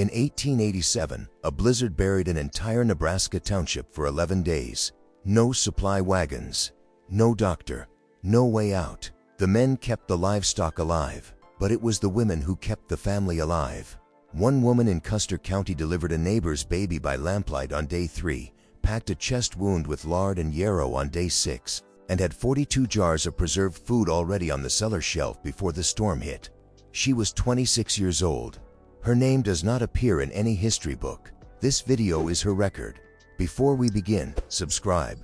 In 1887, a blizzard buried an entire Nebraska township for 11 days. No supply wagons, no doctor, no way out. The men kept the livestock alive, but it was the women who kept the family alive. One woman in Custer County delivered a neighbor's baby by lamplight on day 3, packed a chest wound with lard and yarrow on day 6, and had 42 jars of preserved food already on the cellar shelf before the storm hit. She was 26 years old. Her name does not appear in any history book. This video is her record. Before we begin, subscribe.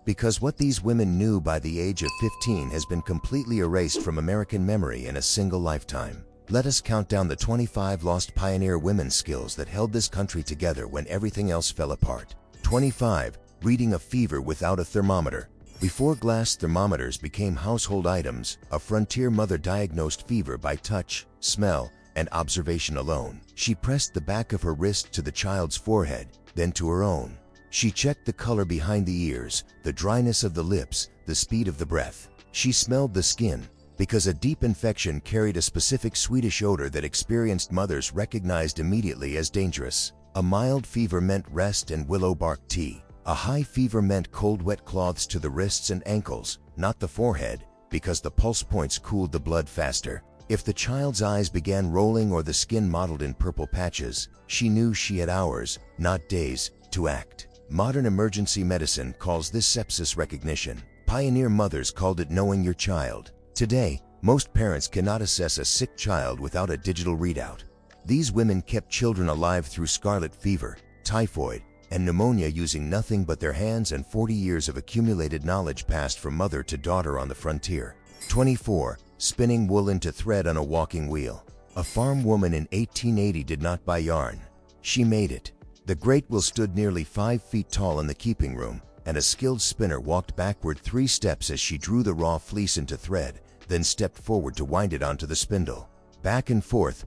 Because what these women knew by the age of 15 has been completely erased from American memory in a single lifetime. Let us count down the 25 lost pioneer women's skills that held this country together when everything else fell apart. 25. Reading a fever without a thermometer. Before glass thermometers became household items, a frontier mother diagnosed fever by touch, smell, and observation alone. She pressed the back of her wrist to the child's forehead, then to her own. She checked the color behind the ears, the dryness of the lips, the speed of the breath. She smelled the skin, because a deep infection carried a specific sweetish odor that experienced mothers recognized immediately as dangerous. A mild fever meant rest and willow bark tea. A high fever meant cold wet cloths to the wrists and ankles, not the forehead, because the pulse points cooled the blood faster. If the child's eyes began rolling or the skin mottled in purple patches, she knew she had hours, not days, to act. Modern emergency medicine calls this sepsis recognition. Pioneer mothers called it knowing your child. Today, most parents cannot assess a sick child without a digital readout. These women kept children alive through scarlet fever, typhoid, and pneumonia using nothing but their hands and 40 years of accumulated knowledge passed from mother to daughter on the frontier. 24. Spinning wool into thread on a walking wheel. A farm woman in 1880 did not buy yarn. She made it. The great wheel stood nearly 5 feet tall in the keeping room, and a skilled spinner walked backward 3 steps as she drew the raw fleece into thread, then stepped forward to wind it onto the spindle. Back and forth,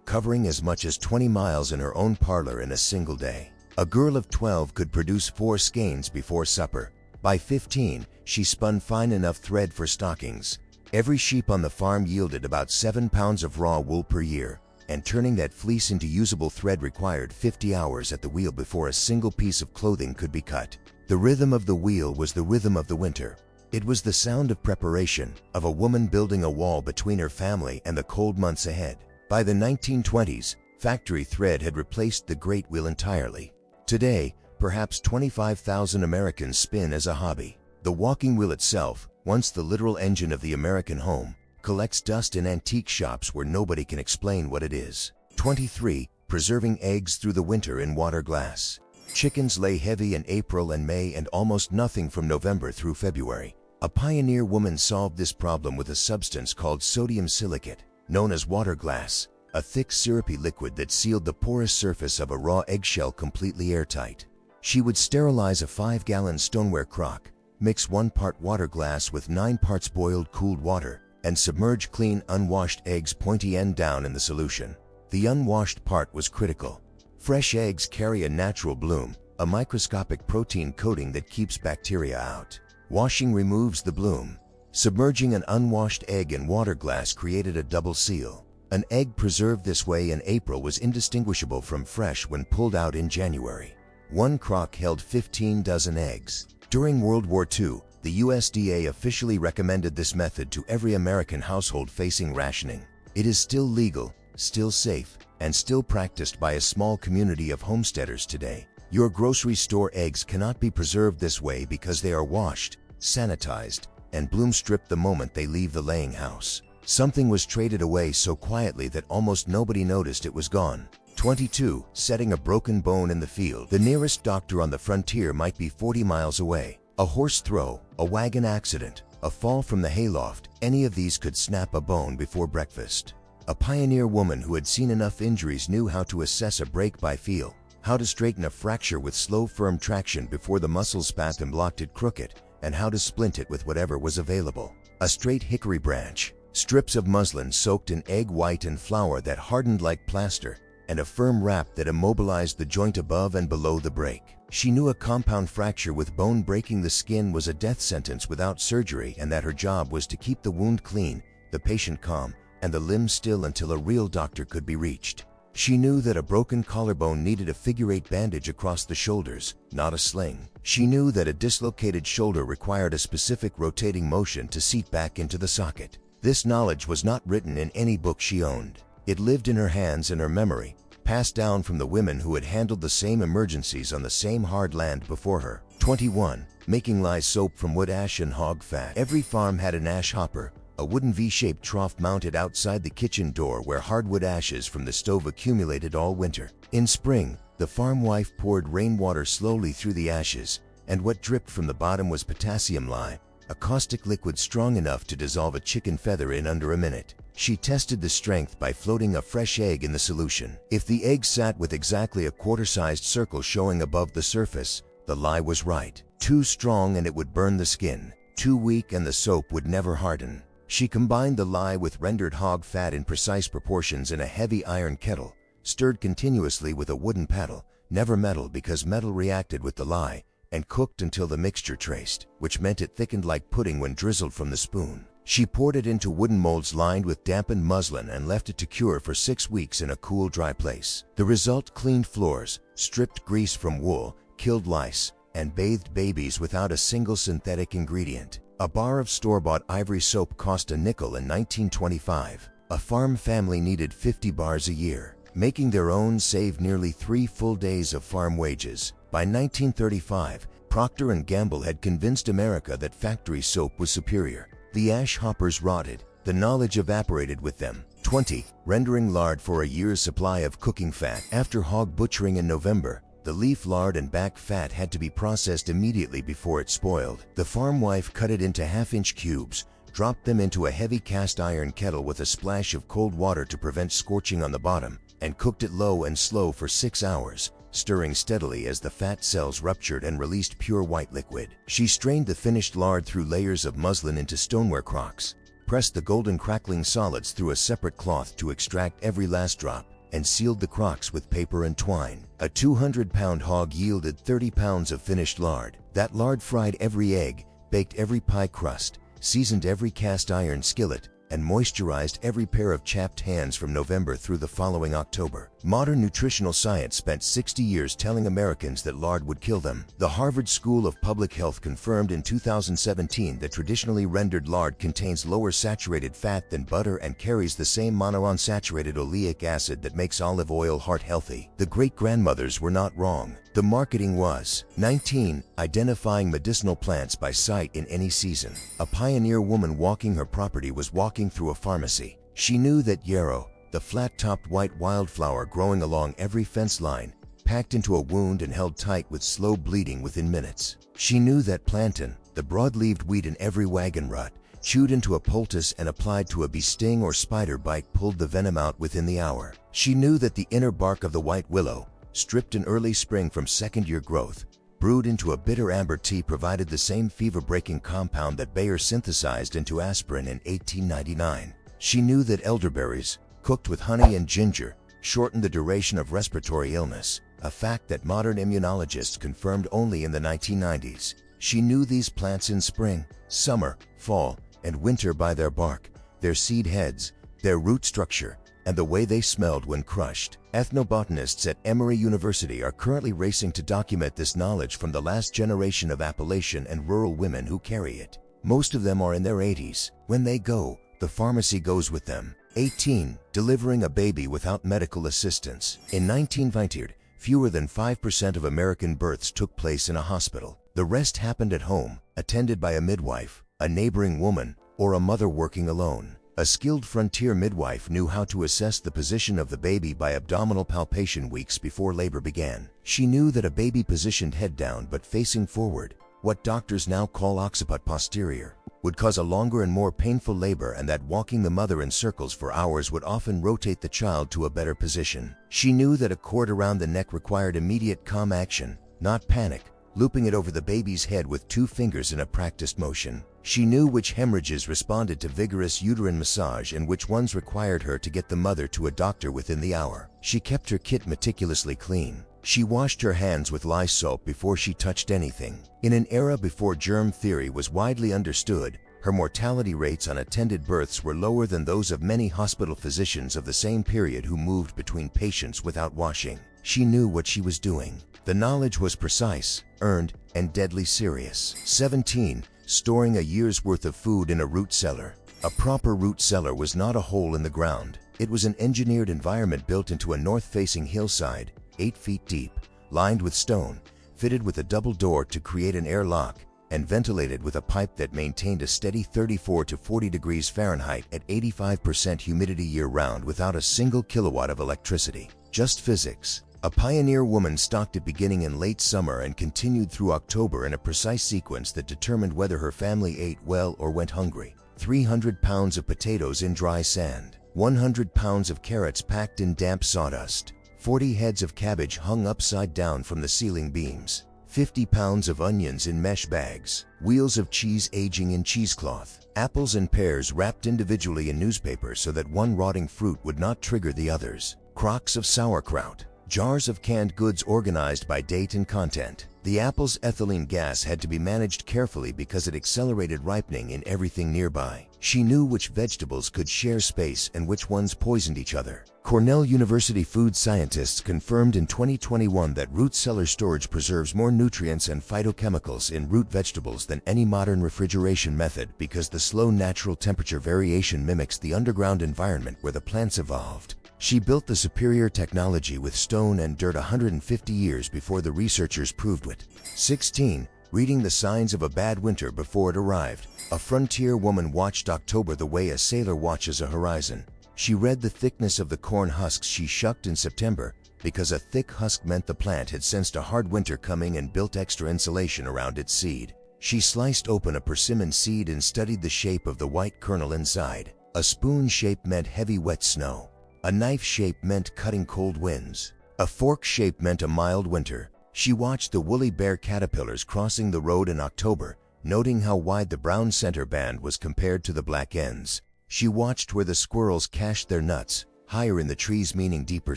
covering as much as 20 miles in her own parlor in a single day. A girl of 12 could produce 4 skeins before supper. By 15, she spun fine enough thread for stockings. Every sheep on the farm yielded about 7 pounds of raw wool per year, and turning that fleece into usable thread required 50 hours at the wheel before a single piece of clothing could be cut. The rhythm of the wheel was the rhythm of the winter. It was the sound of preparation, of a woman building a wall between her family and the cold months ahead. By the 1920s, factory thread had replaced the great wheel entirely. Today, perhaps 25,000 Americans spin as a hobby. The walking wheel itself, once the literal engine of the American home, collects dust in antique shops where nobody can explain what it is. 23. Preserving eggs through the winter in water glass. Chickens lay heavy in April and May and almost nothing from November through February. A pioneer woman solved this problem with a substance called sodium silicate, known as water glass, a thick syrupy liquid that sealed the porous surface of a raw eggshell completely airtight. She would sterilize a 5-gallon stoneware crock, mix 1 part water glass with 9 parts boiled cooled water, and submerge clean unwashed eggs pointy end down in the solution. The unwashed part was critical. Fresh eggs carry a natural bloom, a microscopic protein coating that keeps bacteria out. Washing removes the bloom. Submerging an unwashed egg in water glass created a double seal. An egg preserved this way in April was indistinguishable from fresh when pulled out in January. 1 crock held 15 dozen eggs. During World War II, the USDA officially recommended this method to every American household facing rationing. It is still legal, still safe, and still practiced by a small community of homesteaders today. Your grocery store eggs cannot be preserved this way because they are washed, sanitized, and bloom stripped the moment they leave the laying house. Something was traded away so quietly that almost nobody noticed it was gone. 22. Setting a broken bone in the field. The nearest doctor on the frontier might be 40 miles away. A horse throw, a wagon accident, a fall from the hayloft, any of these could snap a bone before breakfast. A pioneer woman who had seen enough injuries knew how to assess a break by feel, how to straighten a fracture with slow firm traction before the muscle spasm blocked it crooked, and how to splint it with whatever was available. A straight hickory branch, strips of muslin soaked in egg white and flour that hardened like plaster, and a firm wrap that immobilized the joint above and below the break. She knew a compound fracture with bone breaking the skin was a death sentence without surgery, and that her job was to keep the wound clean, the patient calm, and the limb still until a real doctor could be reached. She knew that a broken collarbone needed a figure-8 bandage across the shoulders, not a sling. She knew that a dislocated shoulder required a specific rotating motion to seat back into the socket. This knowledge was not written in any book she owned. It lived in her hands and her memory, passed down from the women who had handled the same emergencies on the same hard land before her. 21. Making Lye Soap from wood ash and hog fat. Every farm had an ash hopper, a wooden V-shaped trough mounted outside the kitchen door where hardwood ashes from the stove accumulated all winter. In spring, the farm wife poured rainwater slowly through the ashes, and what dripped from the bottom was potassium lye, a caustic liquid strong enough to dissolve a chicken feather in under a minute. She tested the strength by floating a fresh egg in the solution. If the egg sat with exactly a quarter-sized circle showing above the surface, the lye was right. Too strong and it would burn the skin. Too weak and the soap would never harden. She combined the lye with rendered hog fat in precise proportions in a heavy iron kettle, stirred continuously with a wooden paddle, never metal because metal reacted with the lye, and cooked until the mixture traced, which meant it thickened like pudding when drizzled from the spoon. She poured it into wooden molds lined with dampened muslin and left it to cure for 6 weeks in a cool, dry place. The result: cleaned floors, stripped grease from wool, killed lice, and bathed babies without a single synthetic ingredient. A bar of store-bought ivory soap cost a nickel in 1925. A farm family needed 50 bars a year. Making their own saved nearly 3 full days of farm wages. By 1935, Procter & Gamble had convinced America that factory soap was superior. The ash hoppers rotted. The knowledge evaporated with them. 20. Rendering lard for a year's supply of cooking fat. After hog butchering in November, the leaf lard and back fat had to be processed immediately before it spoiled. The farm wife cut it into half-inch cubes, dropped them into a heavy cast iron kettle with a splash of cold water to prevent scorching on the bottom, and cooked it low and slow for 6 hours, stirring steadily as the fat cells ruptured and released pure white liquid. She strained the finished lard through layers of muslin into stoneware crocks, pressed the golden crackling solids through a separate cloth to extract every last drop, and sealed the crocks with paper and twine. A 200-pound hog yielded 30 pounds of finished lard. That lard fried every egg, baked every pie crust, seasoned every cast iron skillet, and moisturized every pair of chapped hands from November through the following October. Modern nutritional science spent 60 years telling Americans that lard would kill them. The Harvard School of Public Health confirmed in 2017 that traditionally rendered lard contains lower saturated fat than butter and carries the same monounsaturated oleic acid that makes olive oil heart healthy. The great-grandmothers were not wrong. The marketing was. 19. Identifying medicinal plants by sight in any season. A pioneer woman walking her property was walking through a pharmacy. She knew that yarrow, the flat-topped white wildflower growing along every fence line, packed into a wound and held tight with slow bleeding within minutes. She knew that plantain, the broad-leaved weed in every wagon rut, chewed into a poultice and applied to a bee sting or spider bite pulled the venom out within the hour. She knew that the inner bark of the white willow, stripped in early spring from second-year growth, brewed into a bitter amber tea, provided the same fever-breaking compound that Bayer synthesized into aspirin in 1899. She knew that elderberries, cooked with honey and ginger, shortened the duration of respiratory illness, a fact that modern immunologists confirmed only in the 1990s. She knew these plants in spring, summer, fall, and winter by their bark, their seed heads, their root structure, and the way they smelled when crushed. Ethnobotanists at Emory University are currently racing to document this knowledge from the last generation of Appalachian and rural women who carry it. Most of them are in their 80s. When they go, the pharmacy goes with them. 18. Delivering a baby without medical assistance. In 1920, fewer than 5% of American births took place in a hospital. The rest happened at home, attended by a midwife, a neighboring woman, or a mother working alone. A skilled frontier midwife knew how to assess the position of the baby by abdominal palpation weeks before labor began. She knew that a baby positioned head down but facing forward, what doctors now call occiput posterior, would cause a longer and more painful labor, and that walking the mother in circles for hours would often rotate the child to a better position. She knew that a cord around the neck required immediate calm action, not panic, looping it over the baby's head with 2 fingers in a practiced motion. She knew which hemorrhages responded to vigorous uterine massage and which ones required her to get the mother to a doctor within the hour. She kept her kit meticulously clean. She washed her hands with lye soap before she touched anything. In an era before germ theory was widely understood, Her mortality rates on attended births were lower than those of many hospital physicians of the same period who moved between patients without washing. She knew what she was doing. The knowledge was precise, earned, and deadly serious. 17. Storing a year's worth of food in a root cellar. A proper root cellar was not a hole in the ground. It was an engineered environment built into a north-facing hillside, 8 feet deep, lined with stone, fitted with a double door to create an airlock, and ventilated with a pipe that maintained a steady 34 to 40 degrees Fahrenheit at 85% humidity year-round without a single kilowatt of electricity. Just physics. A pioneer woman stocked it beginning in late summer and continued through October in a precise sequence that determined whether her family ate well or went hungry. 300 pounds of potatoes in dry sand, 100 pounds of carrots packed in damp sawdust, 40 heads of cabbage hung upside down from the ceiling beams, 50 pounds of onions in mesh bags, wheels of cheese aging in cheesecloth, apples and pears wrapped individually in newspaper so that one rotting fruit would not trigger the others, crocks of sauerkraut, jars of canned goods organized by date and content. The apple's ethylene gas had to be managed carefully because it accelerated ripening in everything nearby. She knew which vegetables could share space and which ones poisoned each other. Cornell University food scientists confirmed in 2021 that root cellar storage preserves more nutrients and phytochemicals in root vegetables than any modern refrigeration method because the slow natural temperature variation mimics the underground environment where the plants evolved. She built the superior technology with stone and dirt 150 years before the researchers proved it. 16. Reading the signs of a bad winter before it arrived. A frontier woman watched October the way a sailor watches a horizon. She read the thickness of the corn husks she shucked in September because a thick husk meant the plant had sensed a hard winter coming and built extra insulation around its seed. She sliced open a persimmon seed and studied the shape of the white kernel inside. A spoon shape meant heavy wet snow. A knife shape meant cutting cold winds. A fork shape meant a mild winter. She watched the woolly bear caterpillars crossing the road in October, noting how wide the brown center band was compared to the black ends. She watched where the squirrels cached their nuts, higher in the trees meaning deeper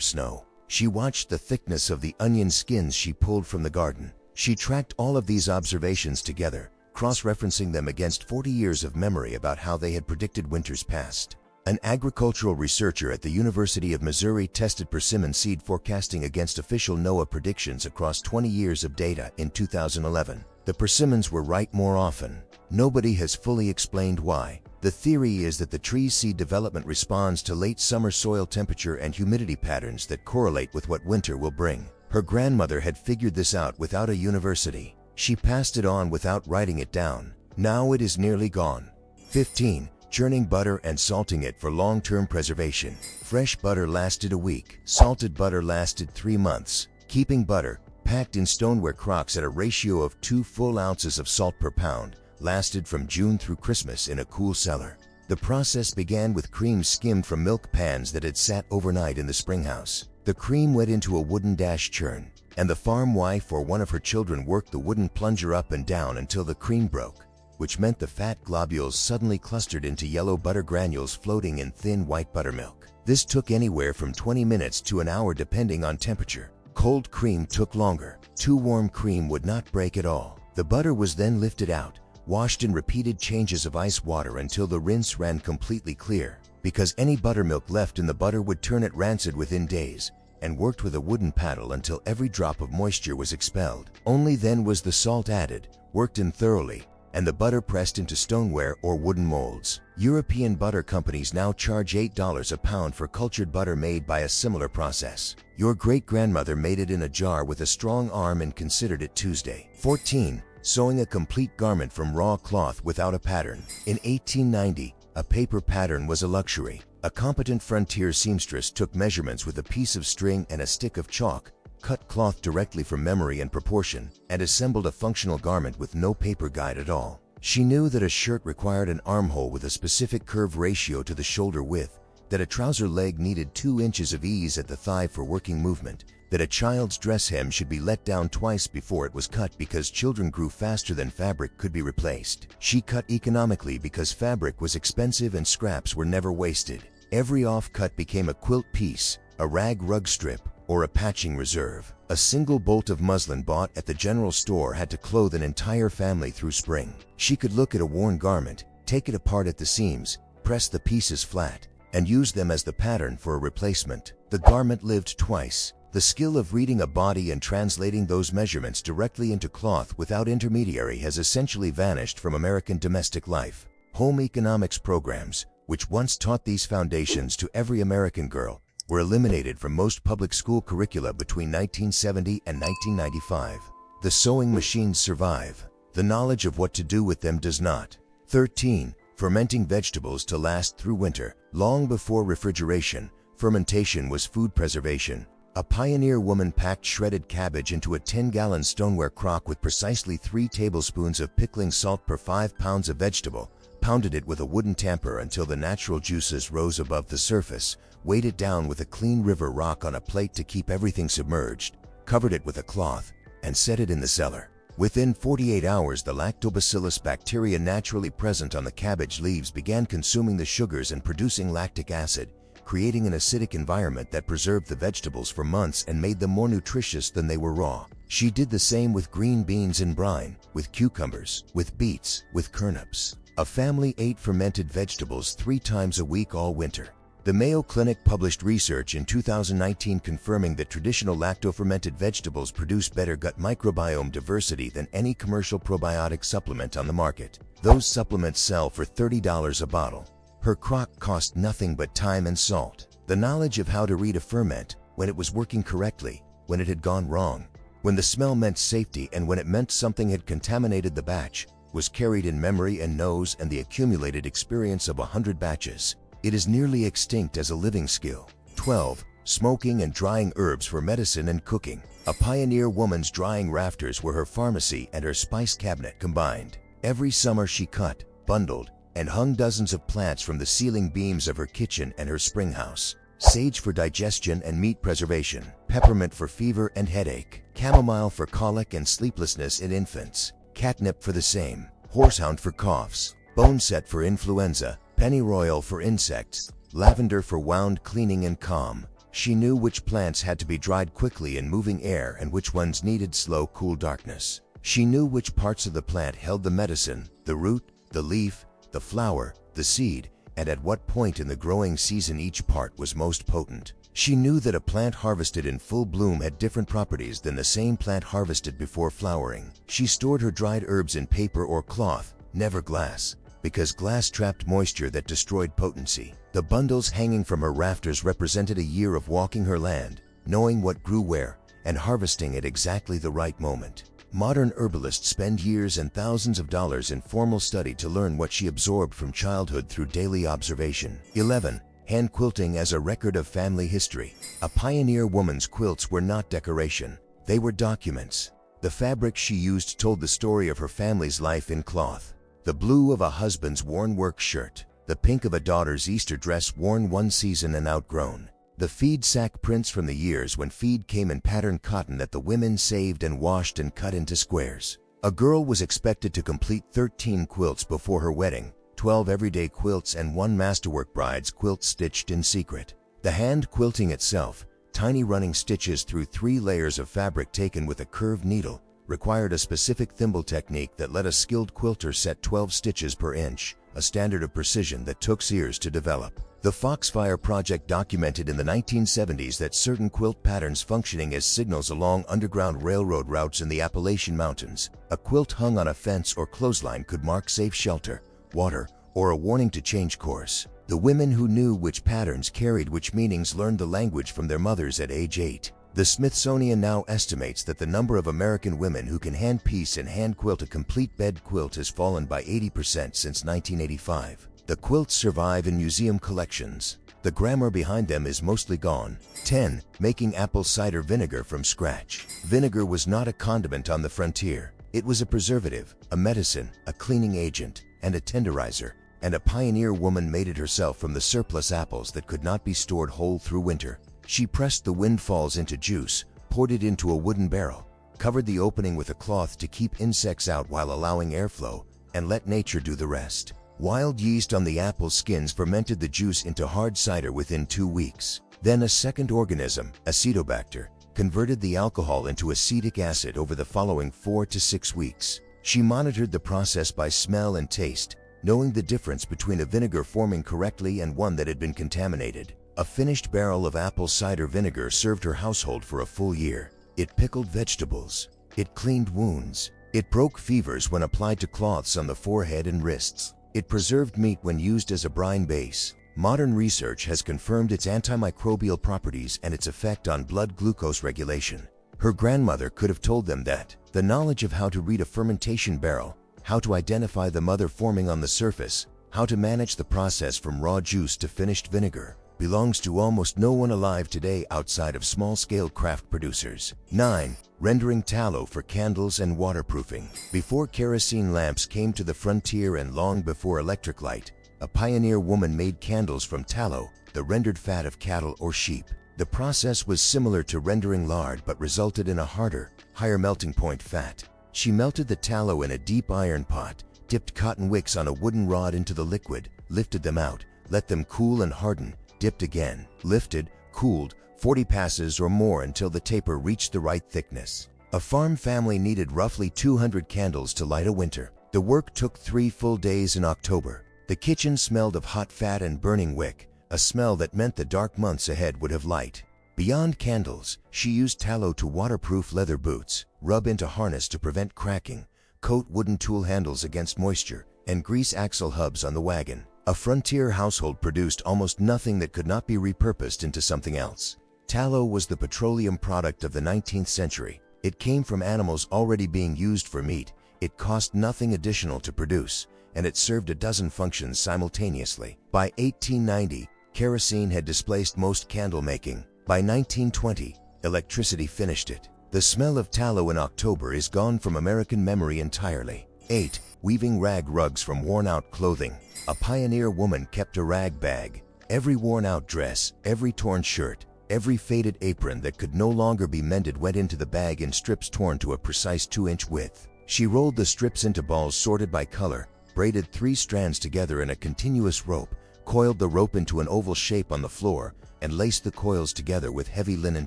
snow. She watched the thickness of the onion skins she pulled from the garden. She tracked all of these observations together, cross-referencing them against 40 years of memory about how they had predicted winters past. An agricultural researcher at the University of Missouri tested persimmon seed forecasting against official NOAA predictions across 20 years of data in 2011. The persimmons were right more often. Nobody has fully explained why. The theory is that the tree's seed development responds to late summer soil temperature and humidity patterns that correlate with what winter will bring. Her grandmother had figured this out without a university. She passed it on without writing it down. Now it is nearly gone. 15. Churning butter and salting it for long-term preservation. Fresh butter lasted a week. Salted butter lasted 3 months. Keeping butter, packed in stoneware crocks at a ratio of 2 full ounces of salt per pound, lasted from June through Christmas in a cool cellar. The process began with cream skimmed from milk pans that had sat overnight in the springhouse. The cream went into a wooden dash churn, and the farm wife or one of her children worked the wooden plunger up and down until the cream broke, which meant the fat globules suddenly clustered into yellow butter granules floating in thin white buttermilk. This took anywhere from 20 minutes to an hour depending on temperature. Cold cream took longer. Too warm cream would not break at all. The butter was then lifted out, washed in repeated changes of ice water until the rinse ran completely clear, because any buttermilk left in the butter would turn it rancid within days, and worked with a wooden paddle until every drop of moisture was expelled. Only then was the salt added, worked in thoroughly, and the butter pressed into stoneware or wooden molds. European butter companies now charge $8 a pound for cultured butter made by a similar process. Your great-grandmother made it in a jar with a strong arm and considered it Tuesday. 14. Sewing a complete garment from raw cloth without a pattern. In 1890, a paper pattern was a luxury. A competent frontier seamstress took measurements with a piece of string and a stick of chalk, cut cloth directly from memory and proportion, and assembled a functional garment with no paper guide at all. She knew that a shirt required an armhole with a specific curve ratio to the shoulder width, that a trouser leg needed 2 inches of ease at the thigh for working movement, that a child's dress hem should be let down twice before it was cut because children grew faster than fabric could be replaced. She cut economically because fabric was expensive and scraps were never wasted. Every off-cut became a quilt piece, a rag rug strip, or a patching reserve. A single bolt of muslin bought at the general store had to clothe an entire family through spring. She could look at a worn garment, take it apart at the seams, press the pieces flat, and use them as the pattern for a replacement. The garment lived twice. The skill of reading a body and translating those measurements directly into cloth without intermediary has essentially vanished from American domestic life. Home economics programs, which once taught these foundations to every American girl, were eliminated from most public school curricula between 1970 and 1995. The sewing machines survive. The knowledge of what to do with them does not. 13. Fermenting vegetables to last through winter. Long before refrigeration, fermentation was food preservation. A pioneer woman packed shredded cabbage into a 10-gallon stoneware crock with precisely 3 tablespoons of pickling salt per 5 pounds of vegetable, pounded it with a wooden tamper until the natural juices rose above the surface, weighed it down with a clean river rock on a plate to keep everything submerged, covered it with a cloth, and set it in the cellar. Within 48 hours, the lactobacillus bacteria naturally present on the cabbage leaves began consuming the sugars and producing lactic acid, creating an acidic environment that preserved the vegetables for months and made them more nutritious than they were raw. She did the same with green beans in brine, with cucumbers, with beets, with turnips. A family ate fermented vegetables 3 times a week all winter. The Mayo Clinic published research in 2019 confirming that traditional lacto-fermented vegetables produce better gut microbiome diversity than any commercial probiotic supplement on the market. Those supplements sell for $30 a bottle. Her crock cost nothing but time and salt. The knowledge of how to read a ferment, when it was working correctly, when it had gone wrong, when the smell meant safety and when it meant something had contaminated the batch, was carried in memory and nose and the accumulated experience of 100 batches. It is nearly extinct as a living skill. 12. Smoking and drying herbs for medicine and cooking. A pioneer woman's drying rafters were her pharmacy and her spice cabinet combined. Every summer she cut, bundled, and hung dozens of plants from the ceiling beams of her kitchen and her spring house. Sage for digestion and meat preservation, peppermint for fever and headache, chamomile for colic and sleeplessness in infants, catnip for the same, horsehound for coughs, boneset for influenza, pennyroyal for insects, lavender for wound cleaning and calm. She knew which plants had to be dried quickly in moving air and which ones needed slow, cool darkness. She knew which parts of the plant held the medicine, the root, the leaf, the flower, the seed, and at what point in the growing season each part was most potent. She knew that a plant harvested in full bloom had different properties than the same plant harvested before flowering. She stored her dried herbs in paper or cloth, never glass, because glass trapped moisture that destroyed potency. The bundles hanging from her rafters represented a year of walking her land, knowing what grew where, and harvesting at exactly the right moment. Modern herbalists spend years and thousands of dollars in formal study to learn what she absorbed from childhood through daily observation. 11. Hand quilting as a record of family history. A pioneer woman's quilts were not decoration. They were documents. The fabric she used told the story of her family's life in cloth. The blue of a husband's worn work shirt. The pink of a daughter's Easter dress worn one season and outgrown. The feed sack prints from the years when feed came in patterned cotton that the women saved and washed and cut into squares. A girl was expected to complete 13 quilts before her wedding, 12 everyday quilts and 1 masterwork bride's quilt stitched in secret. The hand quilting itself, tiny running stitches through 3 layers of fabric taken with a curved needle, required a specific thimble technique that let a skilled quilter set 12 stitches per inch, a standard of precision that took years to develop. The Foxfire Project documented in the 1970s that certain quilt patterns functioning as signals along underground railroad routes in the Appalachian Mountains. A quilt hung on a fence or clothesline could mark safe shelter, water, or a warning to change course. The women who knew which patterns carried which meanings learned the language from their mothers at age 8. The Smithsonian now estimates that the number of American women who can hand piece and hand quilt a complete bed quilt has fallen by 80% since 1985. The quilts survive in museum collections. The grammar behind them is mostly gone. 10. Making apple cider vinegar from scratch. Vinegar was not a condiment on the frontier. It was a preservative, a medicine, a cleaning agent, and a tenderizer. And a pioneer woman made it herself from the surplus apples that could not be stored whole through winter. She pressed the windfalls into juice, poured it into a wooden barrel, covered the opening with a cloth to keep insects out while allowing airflow, and let nature do the rest. Wild yeast on the apple skins fermented the juice into hard cider within 2 weeks. Then a second organism, Acetobacter, converted the alcohol into acetic acid over the following 4 to 6 weeks. She monitored the process by smell and taste, knowing the difference between a vinegar forming correctly and one that had been contaminated. A finished barrel of apple cider vinegar served her household for a full year. It pickled vegetables. It cleaned wounds. It broke fevers when applied to cloths on the forehead and wrists. It preserved meat when used as a brine base. Modern research has confirmed its antimicrobial properties and its effect on blood glucose regulation. Her grandmother could have told them that the knowledge of how to read a fermentation barrel, how to identify the mother forming on the surface, how to manage the process from raw juice to finished vinegar, belongs to almost no one alive today outside of small-scale craft producers. 9. Rendering tallow for candles and waterproofing. Before kerosene lamps came to the frontier and long before electric light, a pioneer woman made candles from tallow, the rendered fat of cattle or sheep. The process was similar to rendering lard but resulted in a harder, higher melting point fat. She melted the tallow in a deep iron pot, dipped cotton wicks on a wooden rod into the liquid, lifted them out, let them cool and harden, dipped again, lifted, cooled, 40 passes or more until the taper reached the right thickness. A farm family needed roughly 200 candles to light a winter. The work took 3 full days in October. The kitchen smelled of hot fat and burning wick, a smell that meant the dark months ahead would have light. Beyond candles, she used tallow to waterproof leather boots, rub into harness to prevent cracking, coat wooden tool handles against moisture, and grease axle hubs on the wagon. A frontier household produced almost nothing that could not be repurposed into something else. Tallow was the petroleum product of the 19th century. It came from animals already being used for meat. It cost nothing additional to produce, and it served a dozen functions simultaneously. By 1890, kerosene had displaced most candle making. By 1920, electricity finished it. The smell of tallow in October is gone from American memory entirely. 8. Weaving rag rugs from worn-out clothing. A pioneer woman kept a rag bag. Every worn-out dress, every torn shirt, every faded apron that could no longer be mended went into the bag in strips torn to a precise 2-inch width. She rolled the strips into balls sorted by color, braided 3 strands together in a continuous rope, coiled the rope into an oval shape on the floor, and laced the coils together with heavy linen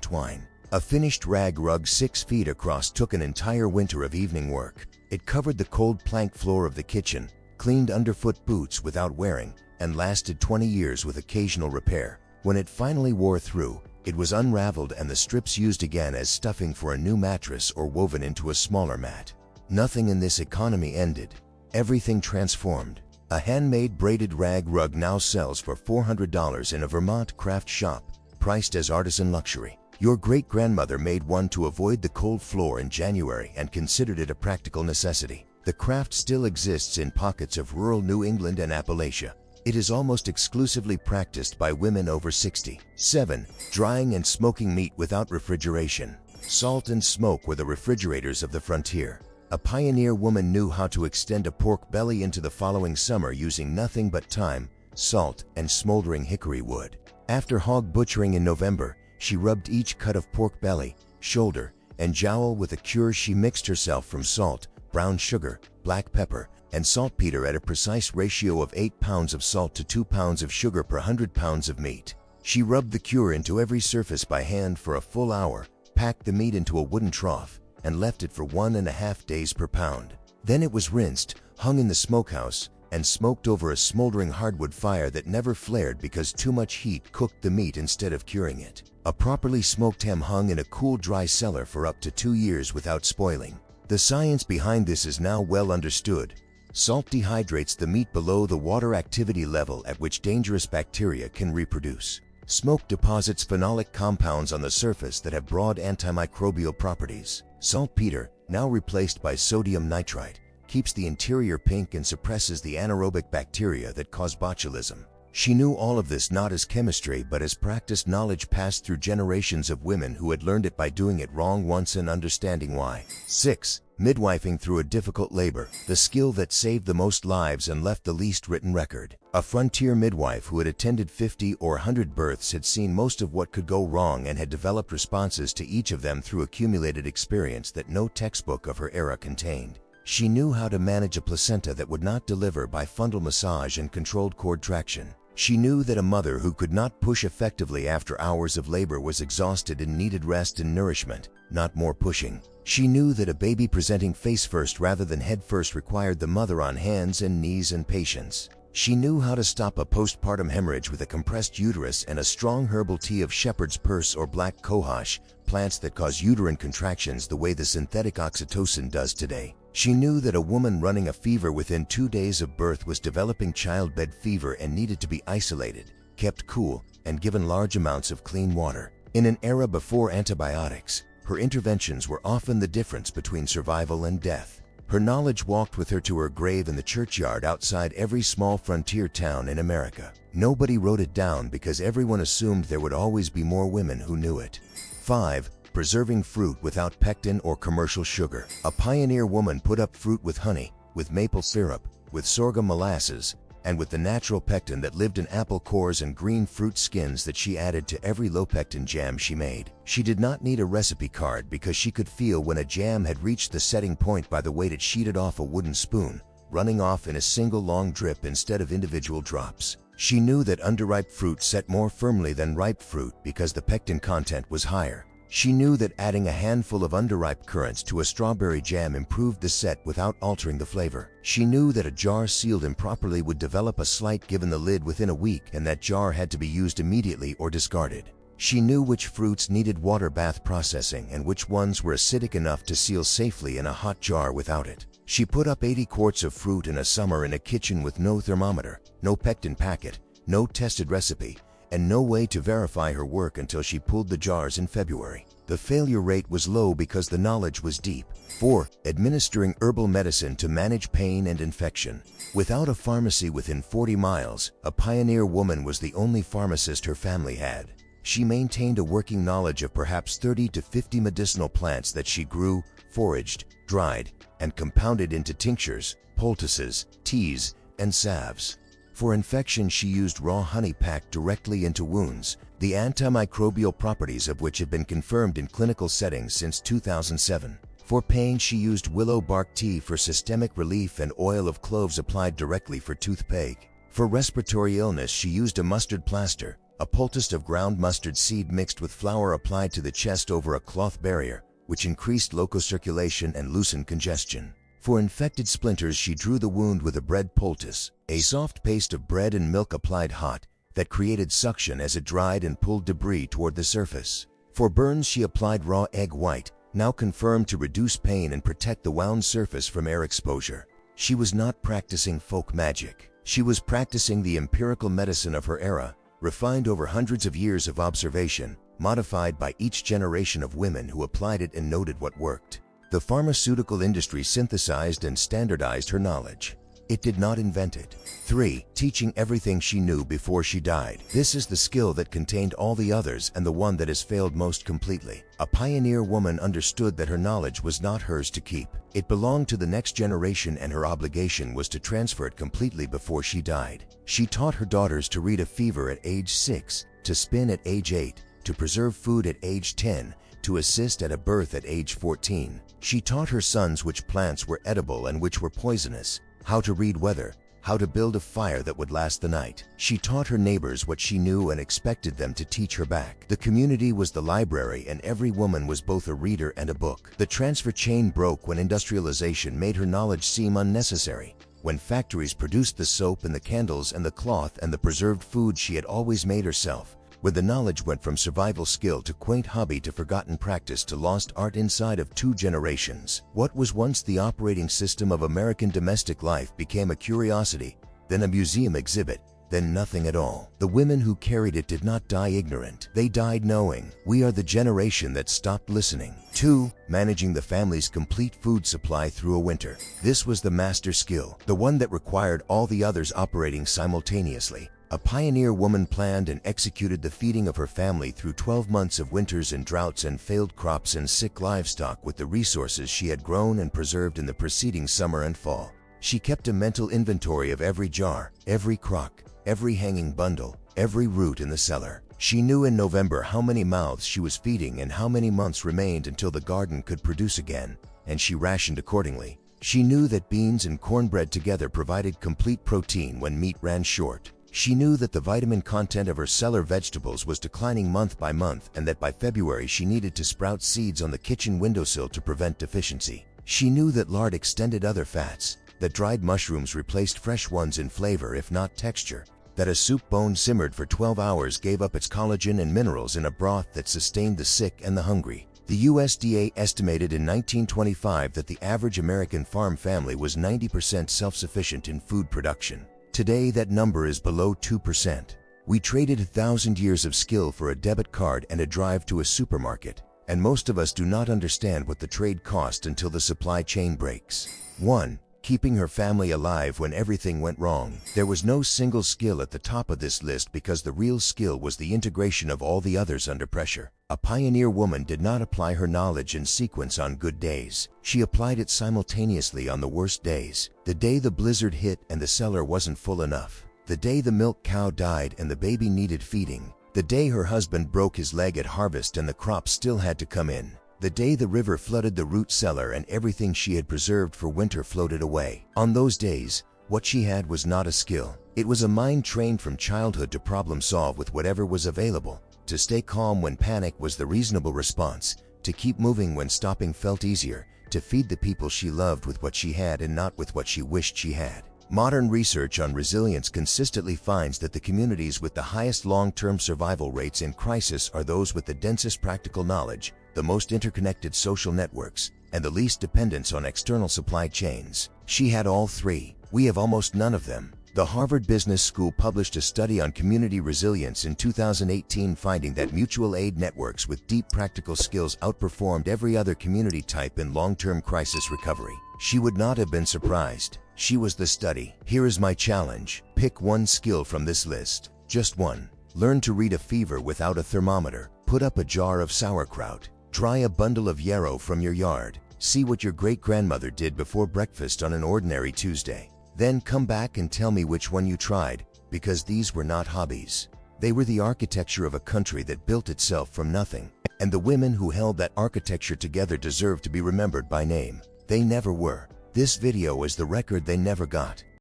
twine. A finished rag rug 6 feet across took an entire winter of evening work. It covered the cold plank floor of the kitchen, cleaned underfoot boots without wearing, and lasted 20 years with occasional repair. When it finally wore through, it was unraveled and the strips used again as stuffing for a new mattress or woven into a smaller mat. Nothing in this economy ended. Everything transformed. A handmade braided rag rug now sells for $400 in a Vermont craft shop, priced as artisan luxury. Your great-grandmother made one to avoid the cold floor in January and considered it a practical necessity. The craft still exists in pockets of rural New England and Appalachia. It is almost exclusively practiced by women over 60. 7. Drying and smoking meat without refrigeration. Salt and smoke were the refrigerators of the frontier. A pioneer woman knew how to extend a pork belly into the following summer using nothing but thyme, salt, and smoldering hickory wood. After hog butchering in November, she rubbed each cut of pork belly, shoulder, and jowl with a cure she mixed herself from salt, brown sugar, black pepper, and saltpeter at a precise ratio of 8 pounds of salt to 2 pounds of sugar per 100 pounds of meat. She rubbed the cure into every surface by hand for a full hour, packed the meat into a wooden trough, and left it for 1.5 days per pound. Then it was rinsed, hung in the smokehouse, and smoked over a smoldering hardwood fire that never flared because too much heat cooked the meat instead of curing it. A properly smoked ham hung in a cool, dry cellar for up to 2 years without spoiling. The science behind this is now well understood. Salt dehydrates the meat below the water activity level at which dangerous bacteria can reproduce. Smoke deposits phenolic compounds on the surface that have broad antimicrobial properties. Saltpeter, now replaced by sodium nitrite, keeps the interior pink and suppresses the anaerobic bacteria that cause botulism. She knew all of this not as chemistry but as practiced knowledge passed through generations of women who had learned it by doing it wrong once and understanding why. 6. Midwifing through a difficult labor, the skill that saved the most lives and left the least written record. A frontier midwife who had attended 50 or 100 births had seen most of what could go wrong and had developed responses to each of them through accumulated experience that no textbook of her era contained. She knew how to manage a placenta that would not deliver by fundal massage and controlled cord traction. She knew that a mother who could not push effectively after hours of labor was exhausted and needed rest and nourishment, not more pushing. She knew that a baby presenting face first rather than head first required the mother on hands and knees and patience. She knew how to stop a postpartum hemorrhage with a compressed uterus and a strong herbal tea of shepherd's purse or black cohosh, plants that cause uterine contractions the way the synthetic oxytocin does today. She knew that a woman running a fever within 2 days of birth was developing childbed fever and needed to be isolated, kept cool, and given large amounts of clean water. In an era before antibiotics, her interventions were often the difference between survival and death. Her knowledge walked with her to her grave in the churchyard outside every small frontier town in America. Nobody wrote it down because everyone assumed there would always be more women who knew it. 5. Preserving fruit without pectin or commercial sugar. A pioneer woman put up fruit with honey, with maple syrup, with sorghum molasses, and with the natural pectin that lived in apple cores and green fruit skins that she added to every low-pectin jam she made. She did not need a recipe card because she could feel when a jam had reached the setting point by the way it sheeted off a wooden spoon, running off in a single long drip instead of individual drops. She knew that underripe fruit set more firmly than ripe fruit because the pectin content was higher. She knew that adding a handful of underripe currants to a strawberry jam improved the set without altering the flavor. She knew that a jar sealed improperly would develop a slight given the lid within a week, and that jar had to be used immediately or discarded. She knew which fruits needed water bath processing and which ones were acidic enough to seal safely in a hot jar without it. She put up 80 quarts of fruit in a summer in a kitchen with no thermometer, no pectin packet, no tested recipe, and no way to verify her work until she pulled the jars in February. The failure rate was low because the knowledge was deep. 4. Administering herbal medicine to manage pain and infection. Without a pharmacy within 40 miles, a pioneer woman was the only pharmacist her family had. She maintained a working knowledge of perhaps 30 to 50 medicinal plants that she grew, foraged, dried, and compounded into tinctures, poultices, teas, and salves. For infection, she used raw honey packed directly into wounds, the antimicrobial properties of which have been confirmed in clinical settings since 2007. For pain, she used willow bark tea for systemic relief and oil of cloves applied directly for toothache. For respiratory illness, she used a mustard plaster, a poultice of ground mustard seed mixed with flour applied to the chest over a cloth barrier, which increased local circulation and loosened congestion. For infected splinters, she drew the wound with a bread poultice, a soft paste of bread and milk applied hot that created suction as it dried and pulled debris toward the surface. For burns, she applied raw egg white, now confirmed to reduce pain and protect the wound surface from air exposure. She was not practicing folk magic. She was practicing the empirical medicine of her era, refined over hundreds of years of observation, modified by each generation of women who applied it and noted what worked. The pharmaceutical industry synthesized and standardized her knowledge. It did not invent it. 3. Teaching everything she knew before she died. This is the skill that contained all the others and the one that has failed most completely. A pioneer woman understood that her knowledge was not hers to keep. It belonged to the next generation, and her obligation was to transfer it completely before she died. She taught her daughters to read a fever at age 6, to spin at age 8, to preserve food at age 10, to assist at a birth at age 14. She taught her sons which plants were edible and which were poisonous, how to read weather, how to build a fire that would last the night. She taught her neighbors what she knew and expected them to teach her back. The community was the library, and every woman was both a reader and a book. The transfer chain broke when industrialization made her knowledge seem unnecessary. When factories produced the soap and the candles and the cloth and the preserved food she had always made herself. When the knowledge went from survival skill to quaint hobby to forgotten practice to lost art inside of 2 generations. What was once the operating system of American domestic life became a curiosity, then a museum exhibit, then nothing at all. The women who carried it did not die ignorant. They died knowing. We are the generation that stopped listening. 2. Managing the family's complete food supply through a winter. This was the master skill, the one that required all the others operating simultaneously. A pioneer woman planned and executed the feeding of her family through 12 months of winters and droughts and failed crops and sick livestock with the resources she had grown and preserved in the preceding summer and fall. She kept a mental inventory of every jar, every crock, every hanging bundle, every root in the cellar. She knew in November how many mouths she was feeding and how many months remained until the garden could produce again, and she rationed accordingly. She knew that beans and cornbread together provided complete protein when meat ran short. She knew that the vitamin content of her cellar vegetables was declining month by month and that by February she needed to sprout seeds on the kitchen windowsill to prevent deficiency. She knew that lard extended other fats, that dried mushrooms replaced fresh ones in flavor if not texture, that a soup bone simmered for 12 hours gave up its collagen and minerals in a broth that sustained the sick and the hungry. The USDA estimated in 1925 that the average American farm family was 90% self-sufficient in food production. Today that number is below 2%. We traded 1,000 years of skill for a debit card and a drive to a supermarket, and most of us do not understand what the trade cost until the supply chain breaks. 1. Keeping her family alive when everything went wrong. There was no single skill at the top of this list because the real skill was the integration of all the others under pressure. A pioneer woman did not apply her knowledge in sequence on good days. She applied it simultaneously on the worst days. The day the blizzard hit and the cellar wasn't full enough. The day the milk cow died and the baby needed feeding. The day her husband broke his leg at harvest and the crop still had to come in. The day the river flooded the root cellar and everything she had preserved for winter floated away. On those days, what she had was not a skill. It was a mind trained from childhood to problem solve with whatever was available, to stay calm when panic was the reasonable response, to keep moving when stopping felt easier, to feed the people she loved with what she had and not with what she wished she had. Modern research on resilience consistently finds that the communities with the highest long-term survival rates in crisis are those with the densest practical knowledge, the most interconnected social networks, and the least dependence on external supply chains. She had all three. We have almost none of them. The Harvard Business School published a study on community resilience in 2018 finding that mutual aid networks with deep practical skills outperformed every other community type in long-term crisis recovery. She would not have been surprised. She was the study. Here is my challenge. Pick one skill from this list. Just one. Learn to read a fever without a thermometer. Put up a jar of sauerkraut. Dry a bundle of yarrow from your yard. See what your great-grandmother did before breakfast on an ordinary Tuesday. Then come back and tell me which one you tried, because these were not hobbies. They were the architecture of a country that built itself from nothing. And the women who held that architecture together deserve to be remembered by name. They never were. This video is the record they never got.